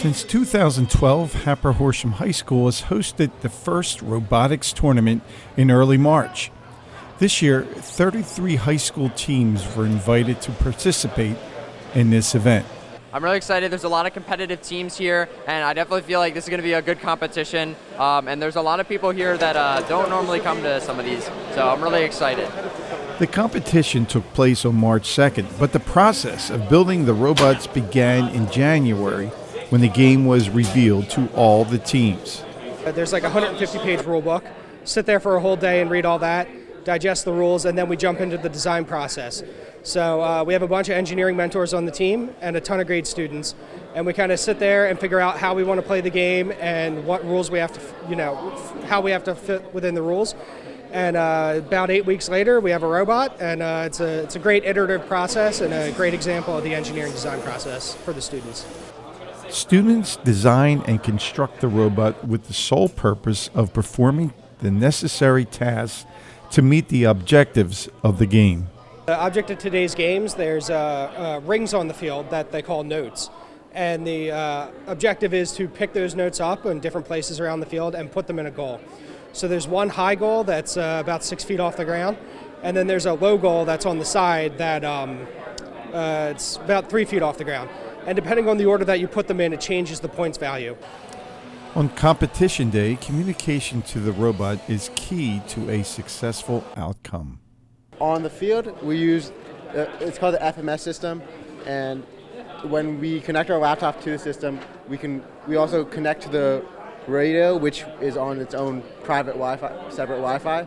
Since 2012, Hatboro-Horsham High School has hosted the first robotics tournament in early March. This year, 33 high school teams were invited to participate in this event. I'm really excited. There's a lot of competitive teams here, and I definitely feel like this is going to be a good competition. And there's a lot of people here that don't normally come to some of these, so I'm really excited. The competition took place on March 2nd, but the process of building the robots began in January when the game was revealed to all the teams. There's like a 150-page rule book. Sit there for a whole day and read all that, digest the rules, and then we jump into the design process. So we have a bunch of engineering mentors on the team and a ton of grade students, and we kind of sit there and figure out how we want to play the game and what rules we have to, how we have to fit within the rules. And about 8 weeks later, we have a robot, and it's a great iterative process and a great example of the engineering design process for the students. Students design and construct the robot with the sole purpose of performing the necessary tasks to meet the objectives of the game. The object of today's games, there's rings on the field that they call notes. And the objective is to pick those notes up in different places around the field and put them in a goal. So there's one high goal that's about 6 feet off the ground, and then there's a low goal that's on the side that it's about 3 feet off the ground. And depending on the order that you put them in, it changes the points value. On competition day, communication to the robot is key to a successful outcome. On the field, we use, it's called the FMS system, and when we connect our laptop to the system, we also connect to the radio, which is on its own private Wi-Fi, separate Wi-Fi,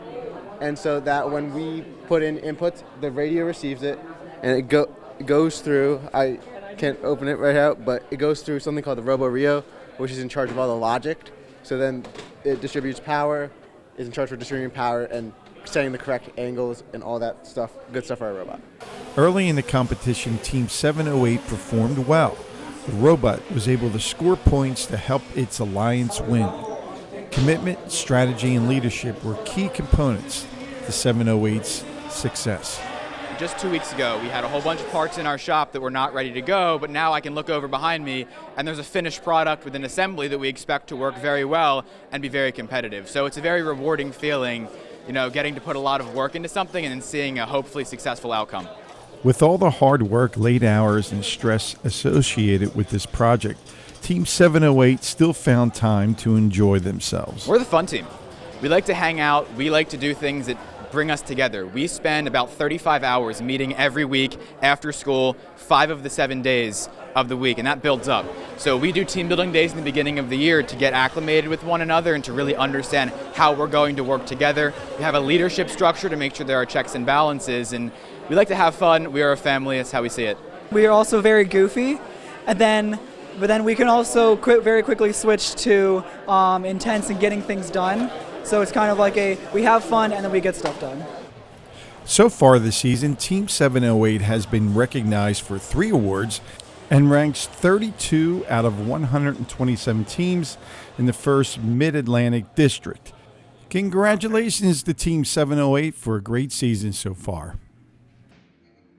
and so that when we put in inputs, the radio receives it, and it goes through, I can't open it right out, but it goes through something called the Robo-Rio, which is in charge of all the logic. So then it distributes power, is in charge of distributing power and setting the correct angles and all that stuff, good stuff for our robot. Early in the competition, Team 708 performed well. The robot was able to score points to help its alliance win. Commitment, strategy, and leadership were key components to 708's success. Just 2 weeks ago, we had a whole bunch of parts in our shop that were not ready to go, but now I can look over behind me and there's a finished product with an assembly that we expect to work very well and be very competitive. So it's a very rewarding feeling, getting to put a lot of work into something and then seeing a hopefully successful outcome. With all the hard work, late hours, and stress associated with this project, Team 708 still found time to enjoy themselves. We're the fun team. We like to hang out. We like to do things that bring us together. We spend about 35 hours meeting every week after school, 5 of the 7 days of the week, and that builds up. So we do team building days in the beginning of the year to get acclimated with one another and to really understand how we're going to work together. We have a leadership structure to make sure there are checks and balances, and we like to have fun. We are a family. That's how we see it. We are also very goofy, but then we can also very quickly switch to intense and getting things done. So it's kind of like we have fun and then we get stuff done. So far this season, Team 708 has been recognized for 3 awards and ranks 32 out of 127 teams in the first Mid-Atlantic District. Congratulations to Team 708 for a great season so far.